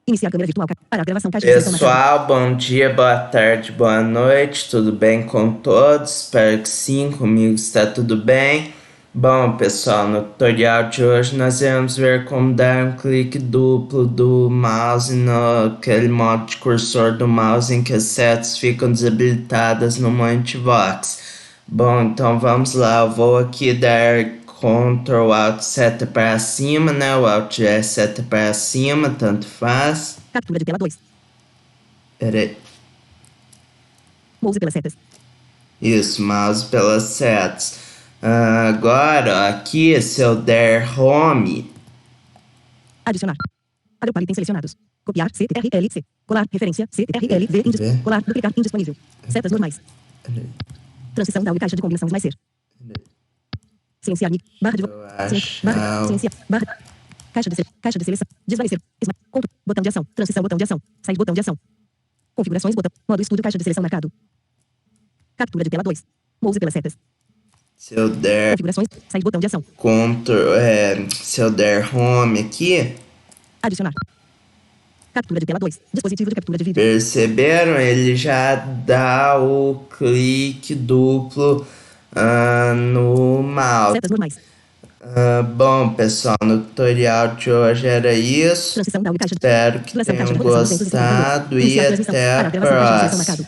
Iniciar câmera virtual. Parar gravação. Caixa de seleção marcada. Pessoal, bom dia, boa tarde, boa noite, tudo bem com todos? Espero que sim, comigo está tudo bem. Bom, pessoal, no tutorial de hoje nós vamos ver como dar um clique duplo do mouse naquele modo de cursor do mouse em que as setas ficam desabilitadas no monitvox. Bom, então vamos lá, eu vou aqui dar Ctrl Alt seta para cima, né? O Alt é seta para cima, tanto faz. Captura de tela 2. Peraí. Mouse pelas setas. Isso, mouse pelas setas. Agora, ó, aqui, se eu der home. Adicionar. Agrupar itens selecionados. Copiar, CTRL-C. Colar, referência, CTRL-V, colar, duplicar, indisponível. Setas normais. Transição da caixa de combinação mais ser. Silenciar mic, barra de barra, silenciar, barra. Caixa de seleção, desvanecer, botão de ação, transição, botão de ação, sair, botão de ação. Configurações, botão, modo estudo, caixa de seleção marcado. Captura de tela 2. Mouse pelas setas. Se eu der configurações, sair, botão de ação. Se eu der home aqui. Adicionar. Captura de tela 2. Dispositivo de captura de vídeo. Perceberam? Ele já dá o clique duplo no mouse. Setas normais. Bom, pessoal, no tutorial de hoje era isso. Espero que tenham gostado e até a próxima.